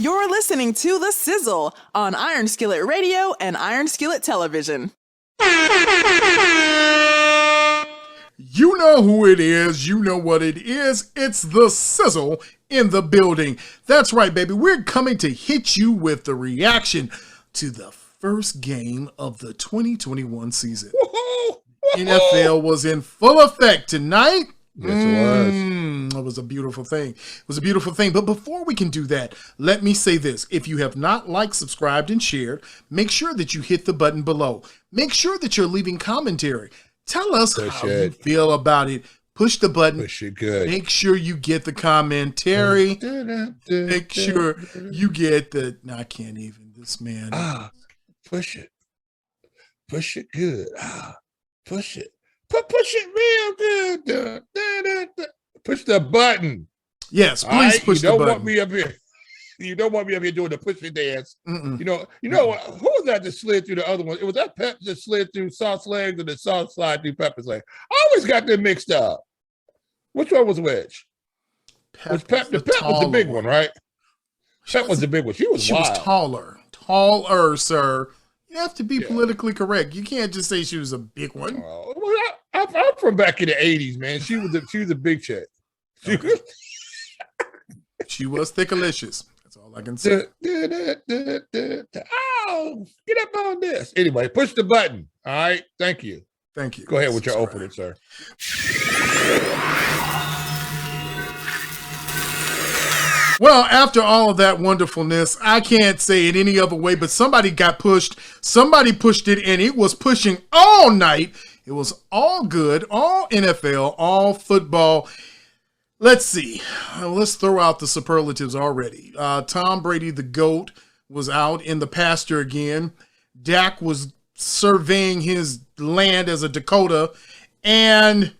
You're listening to The Sizzle on Iron Skillet Radio and Iron Skillet Television. You know who it is. You know what it is. It's The Sizzle in the building. That's right, baby. We're coming to hit you with the reaction to the first game of the 2021 season. Woo-hoo! NFL was in full effect tonight. Yes, it was. It was a beautiful thing. It was a beautiful thing. But before we can do that, let me say this. If you have not liked, subscribed, and shared, make sure that you hit the button below. Make sure that you're leaving commentary. Tell us how you feel about it. Push the button. Push it good. Make sure you get the commentary. Make sure you get the... No, I can't even. This man. Push it. Push it good. Push it. Push it real good. Push the button. Yes, please push the button. You don't want me up here. You don't want me up here doing the push it dance. You know who was that slid through the other one? It was that Pep that slid through Sauce legs and the Sauce slide through Pepper's leg. I always got them mixed up. Which one was which? The Pep was the big one, right? Pep was the big one. She was taller, sir. You have to be politically correct. You can't just say she was a big one. I'm from back in the 80s, man. She was a big chick. She was thickalicious. That's all I can say. Oh, get up on this. Anyway, push the button. All right. Thank you. Thank you. Go ahead with your opening, sir. Well, after all of that wonderfulness, I can't say it any other way, but somebody got pushed. Somebody pushed it, and it was pushing all night. It was all good, all NFL, all football. Let's see. Let's throw out the superlatives already. Tom Brady, the GOAT, was out in the pasture again. Dak was surveying his land as a Dakota. And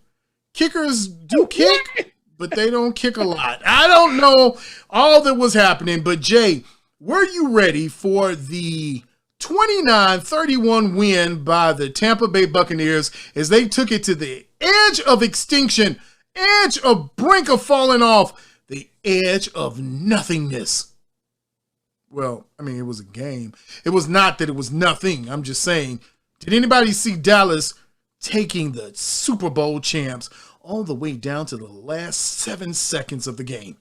kickers do kick, but they don't kick a lot. I don't know all that was happening, but Jay, were you ready for the 29-31 win by the Tampa Bay Buccaneers as they took it to the edge of extinction, edge of brink of falling off, the edge of nothingness? Well, I mean, it was a game. It was not that it was nothing. I'm just saying, did anybody see Dallas taking the Super Bowl champs all the way down to the last 7 seconds of the game?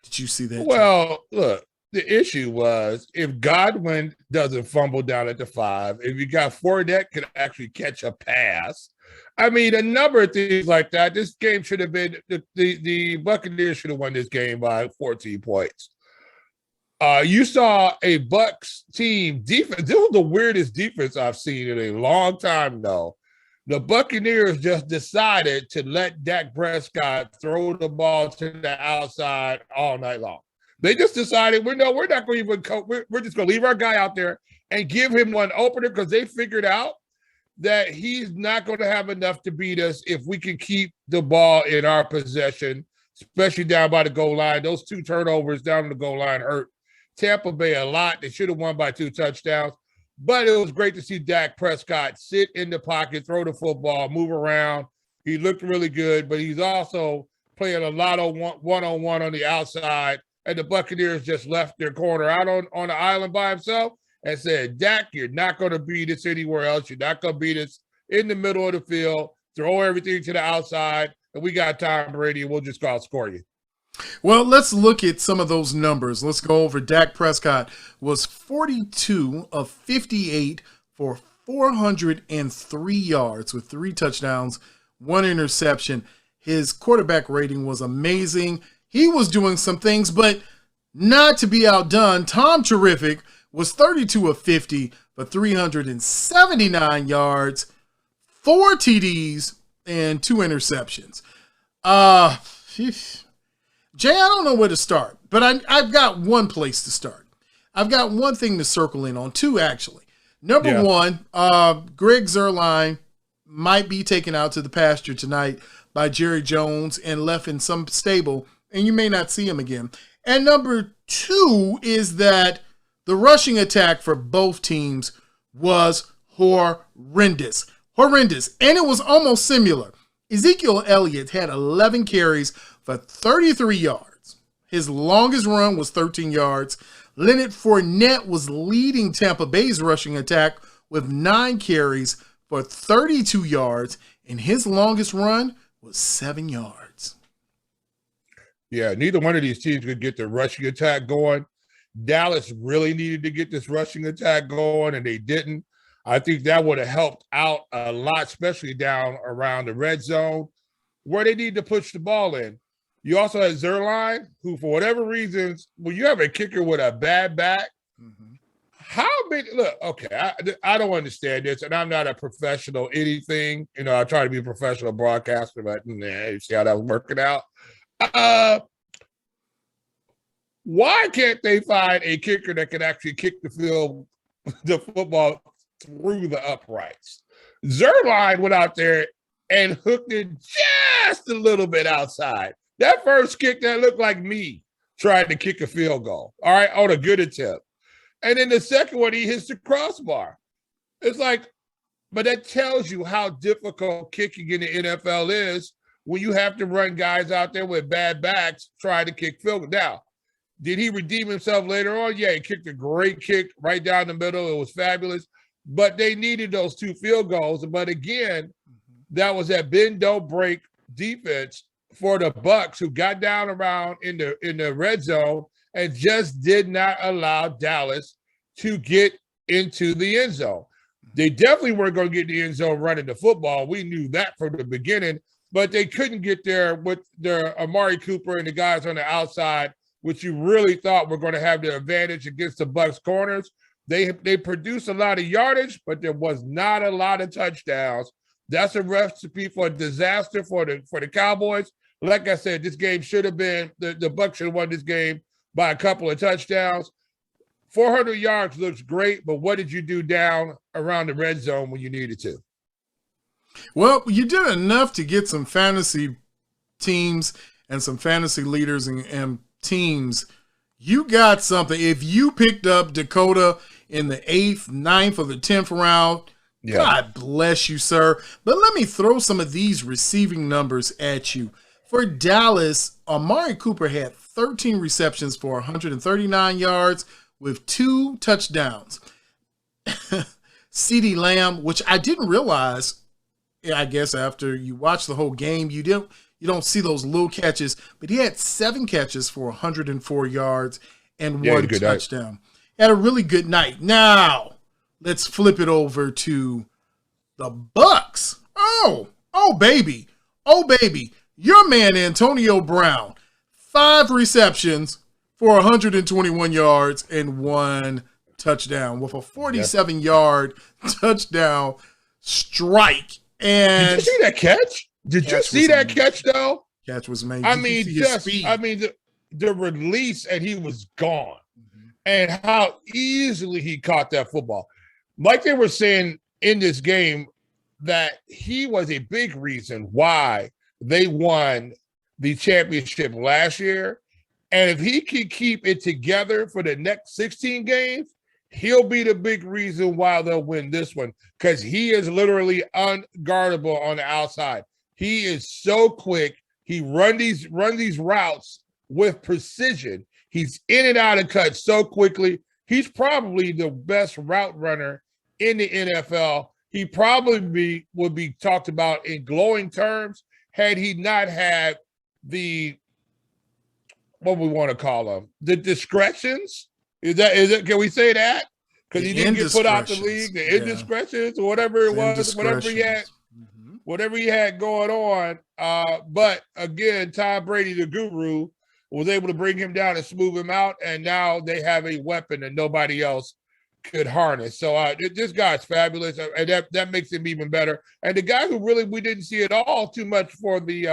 Did you see that? Well, look, the issue was if Godwin doesn't fumble down at the 5, if you got Fournette could actually catch a pass. I mean, a number of things like that. This game should have been the Buccaneers should have won this game by 14 points. You saw a Bucs team defense. This was the weirdest defense I've seen in a long time, though. The Buccaneers just decided to let Dak Prescott throw the ball to the outside all night long. They just decided, we're not going to even we're just going to leave our guy out there and give him one opener because they figured out that he's not going to have enough to beat us if we can keep the ball in our possession, especially down by the goal line. Those 2 turnovers down on the goal line hurt Tampa Bay a lot. They should have won by 2 touchdowns. But it was great to see Dak Prescott sit in the pocket, throw the football, move around. He looked really good, but he's also playing a lot of one-on-one on the outside. And the Buccaneers just left their corner out on the island by himself and said, Dak, you're not going to beat us anywhere else. You're not going to beat us in the middle of the field. Throw everything to the outside, and we got Tom Brady, and we'll just go outscore you. Well, let's look at some of those numbers. Let's go over. Dak Prescott was 42 of 58 for 403 yards with 3 touchdowns, 1 interception. His quarterback rating was amazing. He was doing some things, but not to be outdone. Tom Terrific was 32 of 50 for 379 yards, 4 TDs, and 2 interceptions. Jay, I don't know where to start, but I've got one place to start. I've got one thing to circle in on, 2 actually. Number 1, Greg Zuerlein might be taken out to the pasture tonight by Jerry Jones and left in some stable, and you may not see him again. And number 2 is that the rushing attack for both teams was horrendous. And it was almost similar. Ezekiel Elliott had 11 carries for 33 yards. His longest run was 13 yards. Leonard Fournette was leading Tampa Bay's rushing attack with 9 carries for 32 yards, and his longest run was 7 yards. Yeah, neither one of these teams could get the rushing attack going. Dallas really needed to get this rushing attack going, and they didn't. I think that would have helped out a lot, especially down around the red zone where they need to push the ball in. You also had Zerline, who, for whatever reasons, when you have a kicker with a bad back, how many – look, okay, I don't understand this, and I'm not a professional anything. You know, I try to be a professional broadcaster, but you see how that was working out. Why can't they find a kicker that can actually kick the football through the uprights? Zerline went out there and hooked it just a little bit outside. That first kick, that looked like me trying to kick a field goal, all right, on a good attempt. And then the second one, he hits the crossbar. It's like, but that tells you how difficult kicking in the NFL is when you have to run guys out there with bad backs trying to kick field goals. Now, did he redeem himself later on? Yeah, he kicked a great kick right down the middle. It was fabulous. But they needed those 2 field goals. But again, that was that bend, don't break defense for the Bucs, who got down around in the red zone and just did not allow Dallas to get into the end zone. They definitely weren't going to get in the end zone running the football. We knew that from the beginning, but they couldn't get there with their Amari Cooper and the guys on the outside, which you really thought were going to have the advantage against the Bucs corners. They produced a lot of yardage, but there was not a lot of touchdowns. That's a recipe for a disaster for the Cowboys. Like I said, this game should have been the Bucs should have won this game by a couple of touchdowns. 400 yards looks great, but what did you do down around the red zone when you needed to? Well, you did enough to get some fantasy teams and some fantasy leaders and teams. You got something. If you picked up Dakota in the 8th, 9th, or the 10th round, yeah. God bless you, sir. But let me throw some of these receiving numbers at you. For Dallas, Amari Cooper had 13 receptions for 139 yards with 2 touchdowns. CeeDee Lamb, which I didn't realize, I guess after you watch the whole game, you don't see those little catches, but he had 7 catches for 104 yards and 1 touchdown. Had a really good night. Now, let's flip it over to the Bucs. Oh, baby. Your man, Antonio Brown, 5 receptions for 121 yards and 1 touchdown with a 47-yard touchdown strike. And did you see that catch? Did you see that catch, though? Catch was amazing. The release, and he was gone. And how easily he caught that football. Like they were saying in this game, that he was a big reason why they won the championship last year. And if he can keep it together for the next 16 games, he'll be the big reason why they'll win this one, because he is literally unguardable on the outside. He is so quick. He run these routes with precision. He's in and out of cuts so quickly. He's probably the best route runner in the NFL. He probably would be talked about in glowing terms had he not had the, what we want to call them, the discretions. Is it? Can we say that? Because he didn't get put out the league, the indiscretions or whatever it was, whatever he had going on. But again, Tom Brady, the guru, was able to bring him down and smooth him out, and now they have a weapon that nobody else could harness. So this guy's fabulous, and that makes him even better. And the guy who really we didn't see at all too much for the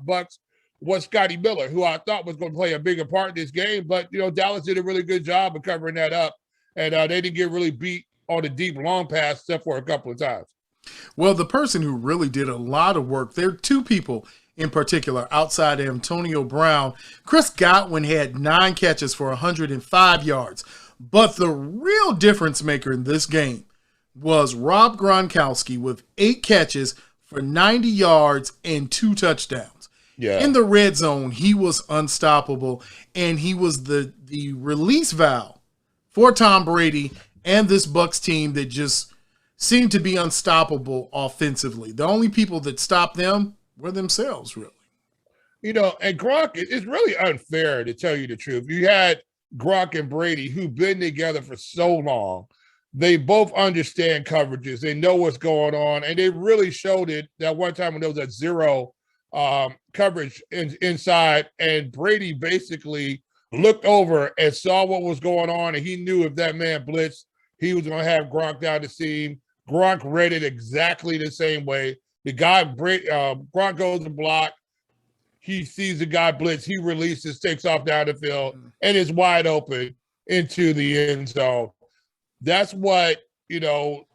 Bucs was Scotty Miller, who I thought was going to play a bigger part in this game. But, Dallas did a really good job of covering that up, and they didn't get really beat on the deep long pass except for a couple of times. Well, the person who really did a lot of work, there are 2 people in particular outside Antonio Brown. Chris Godwin had 9 catches for 105 yards. But the real difference maker in this game was Rob Gronkowski with 8 catches for 90 yards and 2 touchdowns. Yeah. In the red zone, he was unstoppable, and he was the release valve for Tom Brady and this Bucs team that just seemed to be unstoppable offensively. The only people that stopped them were themselves, really. You know, and Gronk, it's really unfair to tell you the truth. You had Gronk and Brady who've been together for so long. They both understand coverages. They know what's going on. And they really showed it that one time when there was that zero coverage inside, and Brady basically looked over and saw what was going on. And he knew if that man blitzed, he was going to have Gronk down the seam. Gronk read it exactly the same way. The guy, Gronk goes to block. He sees the guy blitz. He releases, takes off down the field, and is wide open into the end zone. That's what, you know,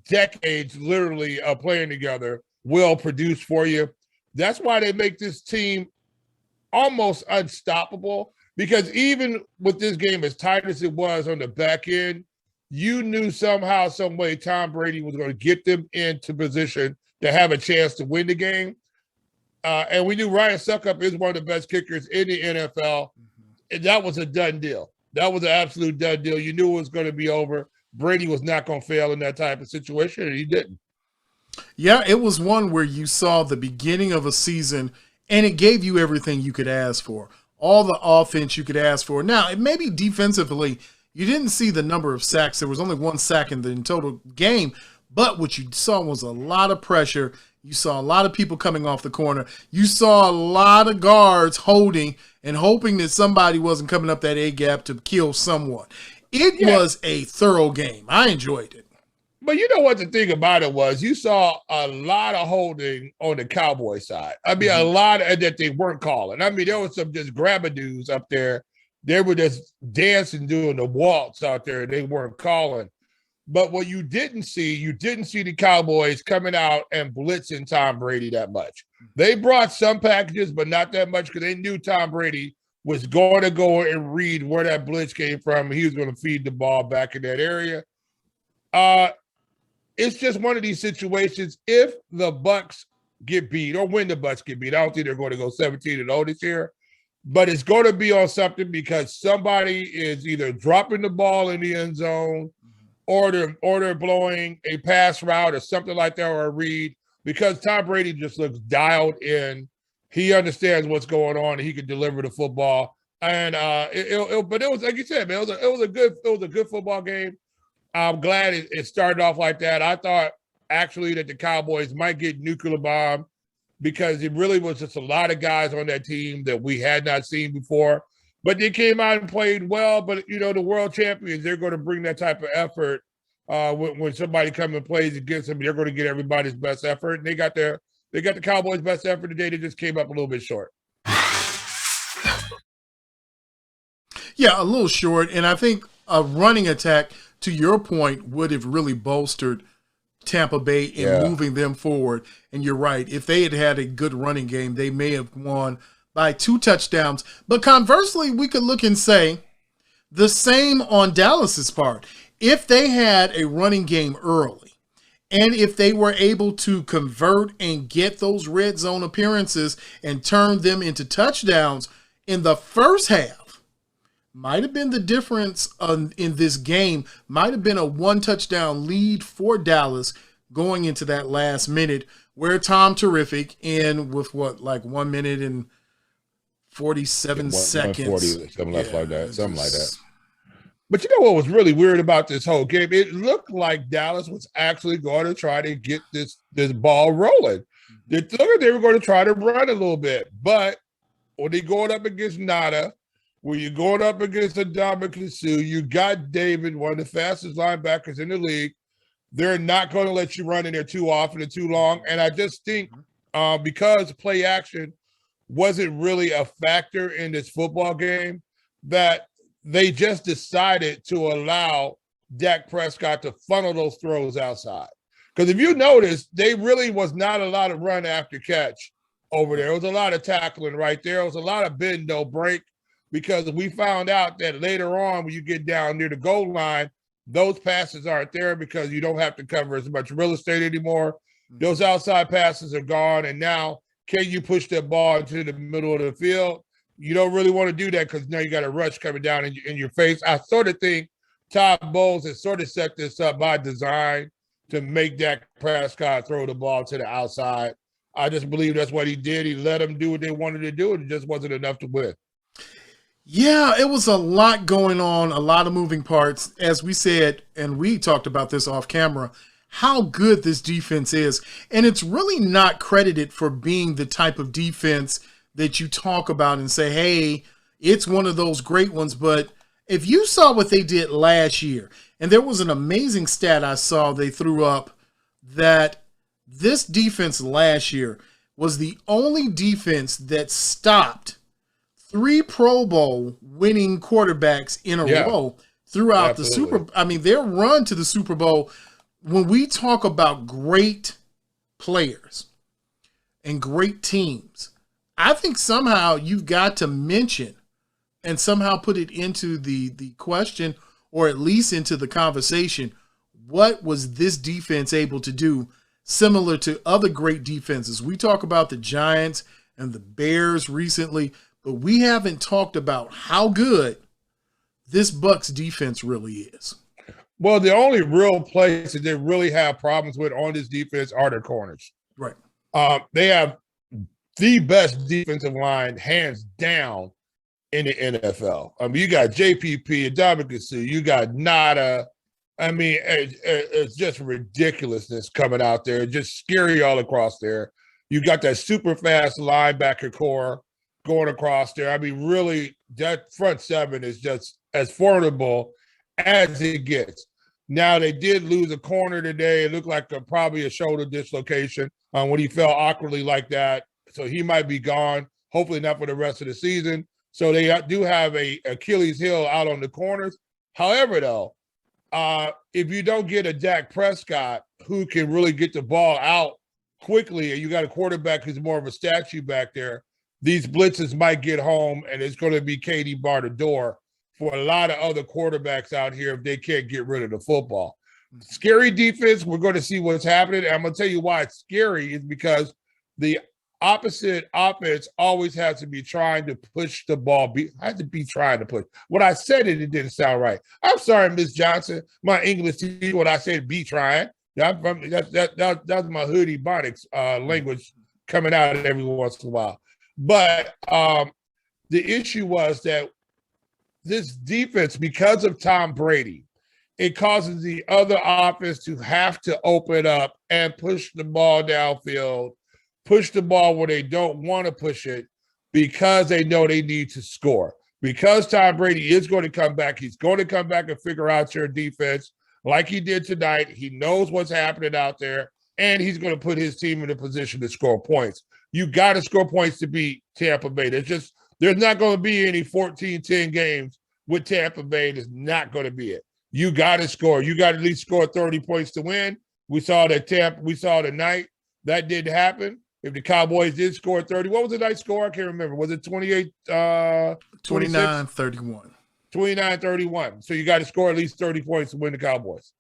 decades literally of playing together will produce for you. That's why they make this team almost unstoppable, because even with this game, as tight as it was on the back end, you knew somehow, some way Tom Brady was going to get them into position to have a chance to win the game. And we knew Ryan Suckup is one of the best kickers in the NFL. And that was a done deal. That was an absolute done deal. You knew it was going to be over. Brady was not going to fail in that type of situation, and he didn't. Yeah, it was one where you saw the beginning of a season, and it gave you everything you could ask for. All the offense you could ask for. Now, it may be defensively, you didn't see the number of sacks. There was only one sack in the total game, but what you saw was a lot of pressure. You saw a lot of people coming off the corner. You saw a lot of guards holding and hoping that somebody wasn't coming up that A-gap to kill someone. It was a thorough game. I enjoyed it. But you know what the thing about it was? You saw a lot of holding on the Cowboy side. I mean, a lot of that they weren't calling. I mean, there was some just grabba-doos up there. They were just dancing, doing the waltz out there. They weren't calling. But what you didn't see the Cowboys coming out and blitzing Tom Brady that much. They brought some packages, but not that much, because they knew Tom Brady was going to go and read where that blitz came from. He was going to feed the ball back in that area. It's just one of these situations. If the Bucs get beat, or when the Bucs get beat, I don't think they're going to go 17-0 this year, but it's going to be on something, because somebody is either dropping the ball in the end zone, or they're blowing a pass route or something like that, or a read, because Tom Brady just looks dialed in. He understands what's going on, and he can deliver the football. And but it was, like you said, man, it was a good football game. I'm glad it started off like that. I thought actually that the Cowboys might get nuclear bomb, because it really was just a lot of guys on that team that we had not seen before. But they came out and played well. But, you know, the world champions, they're going to bring that type of effort. When somebody comes and plays against them, they're going to get everybody's best effort. And they got the Cowboys' best effort today. They just came up a little bit short. Yeah, a little short. And I think a running attack, to your point, would have really bolstered Tampa Bay in moving them forward. And you're right. If they had had a good running game, they may have won by 2 touchdowns. But conversely, we could look and say the same on Dallas's part. If they had a running game early, and if they were able to convert and get those red zone appearances and turn them into touchdowns in the first half, might have been the difference in this game. Might have been a 1 touchdown lead for Dallas going into that last minute, where Tom Terrific in with 1 minute and 47 seconds. 140, something like that. But you know what was really weird about this whole game? It looked like Dallas was actually going to try to get this ball rolling. They looked like they were going to try to run a little bit. But when they're going up against Nada, when you're going up against Ndamukong Suh, you got David, one of the fastest linebackers in the league. They're not going to let you run in there too often and too long. And I just think because play action wasn't really a factor in this football game, that they just decided to allow Dak Prescott to funnel those throws outside. Because if you notice, they really was not a lot of run after catch over there. It was a lot of tackling right there. It was a lot of bend, no break, because we found out that later on when you get down near the goal line, those passes aren't there because you don't have to cover as much real estate anymore. Those outside passes are gone, and now can you push that ball into the middle of the field? You don't really want to do that because now you got a rush coming down in your face. I sort of think Todd Bowles has sort of set this up by design to make Dak Prescott throw the ball to the outside. I just believe that's what he did. He let them do what they wanted to do, and it just wasn't enough to win. Yeah, it was a lot going on, a lot of moving parts. As we said, and we talked about this off camera, how good this defense is. And it's really not credited for being the type of defense that you talk about and say, hey, it's one of those great ones. But if you saw what they did last year, and there was an amazing stat I saw they threw up that this defense last year was the only defense that stopped 3 Pro Bowl winning quarterbacks in a row throughout the their run to the Super Bowl. When we talk about great players and great teams, I think somehow you've got to mention and somehow put it into the question, or at least into the conversation. What was this defense able to do similar to other great defenses? We talk about the Giants and the Bears recently, but we haven't talked about how good this Bucs defense really is. Well, the only real place that they really have problems with on this defense are their corners. Right. They have the best defensive line, hands down, in the NFL. I mean, you got JPP, Ndamukong Suh, you got Nada. I mean, it's just ridiculousness coming out there. Just scary all across there. You got that super fast linebacker core going across there. I mean, really, that front seven is just as formidable as it gets. Now, they did lose a corner today. It looked like probably a shoulder dislocation when he fell awkwardly like that. So he might be gone, hopefully not for the rest of the season. So they do have a Achilles heel out on the corners. However, though, if you don't get a Dak Prescott who can really get the ball out quickly, and you got a quarterback who's more of a statue back there, these blitzes might get home, and it's going to be Katie bar the door for a lot of other quarterbacks out here if they can't get rid of the football. Scary defense. We're going to see what's happening. And I'm going to tell you why it's scary is because the opposite offense always has to be trying to push the ball. Has to be trying to push. When I said it, it didn't sound right. I'm sorry, Miss Johnson. My English teacher, when I said be trying, that's my hoodie bonics language coming out every once in a while. But the issue was that this defense, because of Tom Brady, it causes the other offense to have to open up and push the ball downfield, push the ball where they don't want to push it because they know they need to score. Because Tom Brady is going to come back, he's going to come back and figure out your defense like he did tonight. He knows what's happening out there, and he's going to put his team in a position to score points. You got to score points to beat Tampa Bay. There's not going to be any 14-10 games with Tampa Bay. There's not going to be it. You got to score. You got to at least score 30 points to win. We saw tonight. That didn't happen. If the Cowboys did score 30, what was the night score? I can't remember. Was it 28? 29-31. 29-31. So you got to score at least 30 points to win the Cowboys.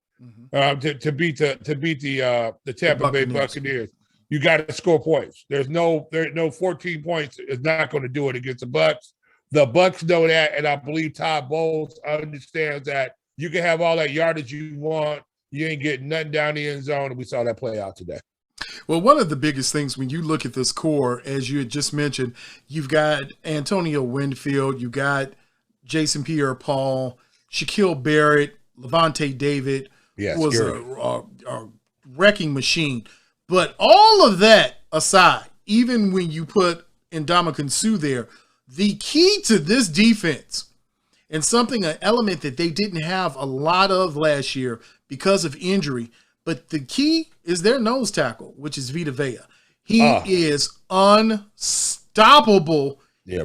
To beat the Tampa Bay Buccaneers. You got to score points. There's no 14 points is not going to do it against the Bucs. The Bucs know that, and I believe Todd Bowles understands that you can have all that yardage you want. You ain't getting nothing down the end zone, and we saw that play out today. Well, one of the biggest things when you look at this core, as you had just mentioned, you've got Antonio Winfield, you got Jason Pierre-Paul, Shaquille Barrett, Levante David, who was a wrecking machine. But all of that aside, even when you put Ndamukong Suh there, the key to this defense, and an element that they didn't have a lot of last year because of injury, but the key is their nose tackle, which is Vita Vea. He is unstoppable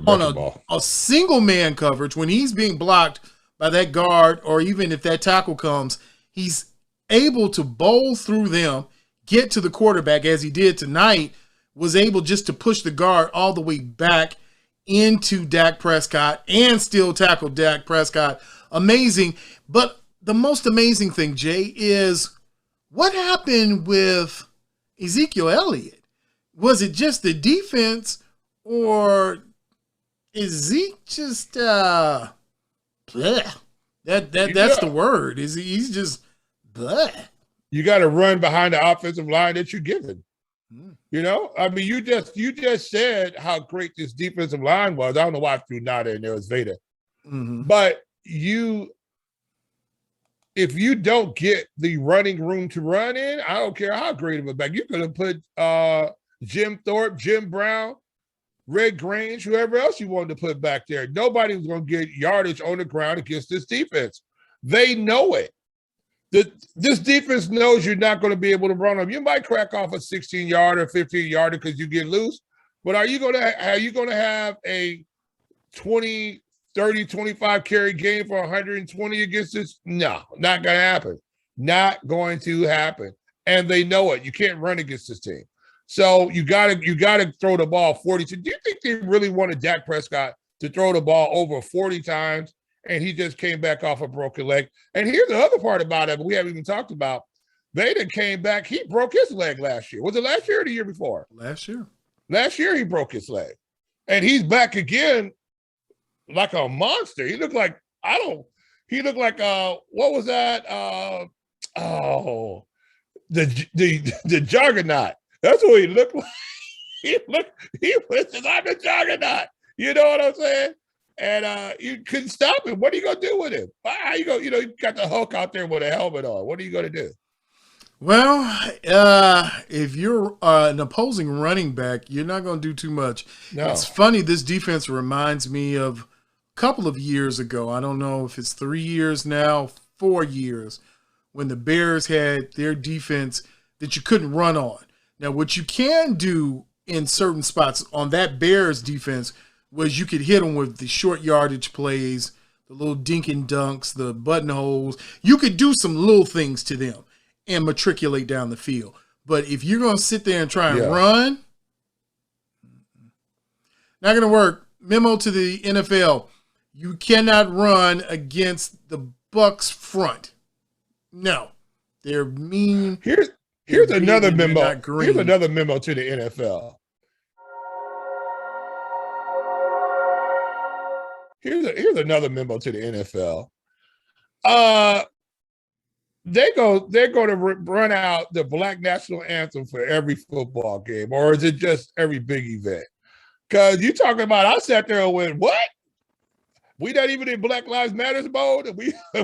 on a single man coverage. When he's being blocked by that guard, or even if that tackle comes, he's able to bowl through them, get to the quarterback as he did tonight, was able just to push the guard all the way back into Dak Prescott and still tackle Dak Prescott. Amazing. But the most amazing thing, Jay, is what happened with Ezekiel Elliott was it just the defense, or is Zeke just bleh? That's the word. Is he's just bleh. You got to run behind the offensive line that you're given. You know, I mean, you just said how great this defensive line was. I don't know why I threw Nada in there as Veda, but if you don't get the running room to run in, I don't care how great of a back. You could have put Jim Thorpe, Jim Brown, Red Grange, whoever else you wanted to put back there. Nobody was going to get yardage on the ground against this defense. They know it. This defense knows you're not going to be able to run them. You might crack off a 16-yarder, 15-yarder because you get loose, but are you going to have a 20, 30, 25 carry game for 120 against this? No, not going to happen. Not going to happen. And they know it. You can't run against this team. So you gotta throw the ball 40. Do you think they really wanted Dak Prescott to throw the ball over 40 times? And he just came back off a broken leg. And here's the other part about it, but we haven't even talked about. Veda came back. He broke his leg last year. Was it last year or the year before? Last year. Last year he broke his leg. And he's back again like a monster. He looked like, what was that? The juggernaut. That's what he looked like. He was like the juggernaut. You know what I'm saying? And you couldn't stop him. What are you gonna do with him? How you go? You know, you got the Hulk out there with a helmet on. What are you gonna do? Well, if you're an opposing running back, you're not gonna do too much. No. It's funny. This defense reminds me of a couple of years ago. I don't know if it's 3 years now, 4 years, when the Bears had their defense that you couldn't run on. Now, what you can do in certain spots on that Bears defense was you could hit them with the short yardage plays, the little dink and dunks, the buttonholes. You could do some little things to them and matriculate down the field. But if you're going to sit there and try and run, not going to work. Memo to the NFL. You cannot run against the Bucs front. No. They're mean. Here's another memo. Here's another memo to the NFL. Here's another memo to the NFL. They're going to run out the Black National Anthem for every football game, or is it just every big event? Because you talking about, I sat there and went, what? We not even in Black Lives Matters mode.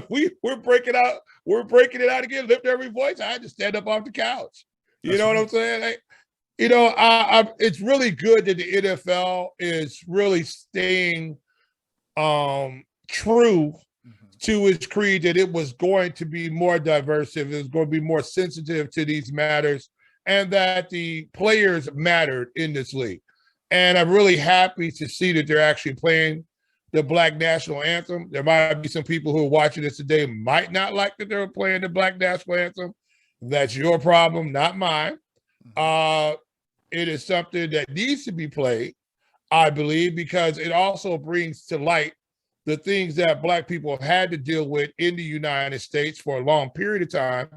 We're breaking it out again. Lift every voice. I had to stand up off the couch. You know what I'm saying? Like, you know, it's really good that the NFL is really staying true to its creed that it was going to be more diverse, it was going to be more sensitive to these matters, and that the players mattered in this league. And I'm really happy to see that they're actually playing the Black National Anthem. There might be some people who are watching this today might not like that they're playing the Black National Anthem. That's your problem, not mine. It is something that needs to be played, I believe, because it also brings to light the things that Black people have had to deal with in the United States for a long period of time.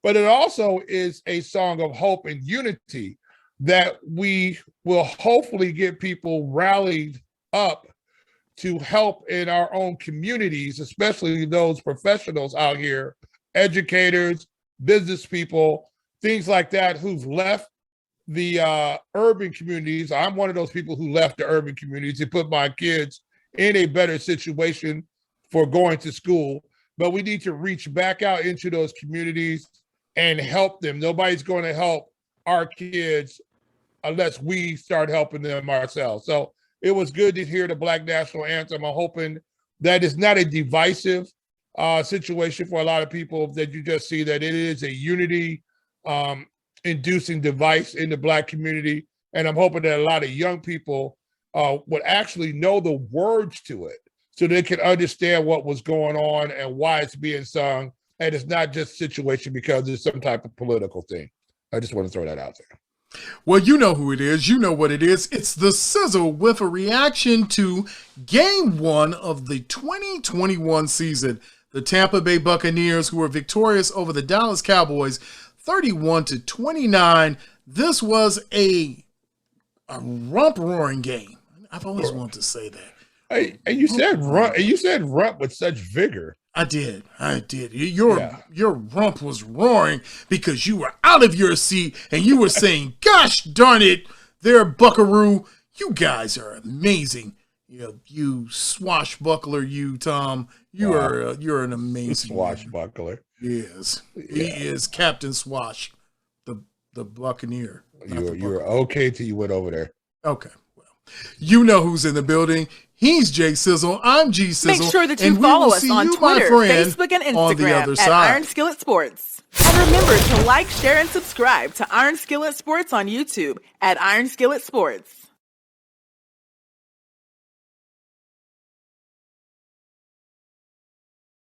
But it also is a song of hope and unity that we will hopefully get people rallied up to help in our own communities, especially those professionals out here, educators, business people, things like that, who've left the urban communities. I'm one of those people who left the urban communities to put my kids in a better situation for going to school. But we need to reach back out into those communities and help them. Nobody's going to help our kids unless we start helping them ourselves. So it was good to hear the Black National Anthem. I'm hoping that it's not a divisive situation for a lot of people, that you just see that it is a unity inducing device in the Black community. And I'm hoping that a lot of young people would actually know the words to it so they can understand what was going on and why it's being sung. And it's not just a situation because it's some type of political thing. I just want to throw that out there. Well, you know who it is. You know what it is. It's the Sizzle with a reaction to Game 1 of the 2021 season. The Tampa Bay Buccaneers, who were victorious over the Dallas Cowboys 31-29. This was a rump roaring game. I've always wanted to say that. Hey, and you said rump. And you said rump with such vigor. I did. Your rump was roaring because you were out of your seat and you were saying, "Gosh darn it, they're a buckaroo. You guys are amazing." You swashbuckler, you Tom. You're an amazing swashbuckler. Yes, he is Captain Swash, the Buccaneer. You were okay till you went over there. Okay, well, you know who's in the building. He's J.SIZZLE. I'm G.SIZZLE. Make sure that you follow us on Twitter, Facebook, and Instagram at Iron Skillet Sports. And remember to like, share, and subscribe to Iron Skillet Sports on YouTube at Iron Skillet Sports.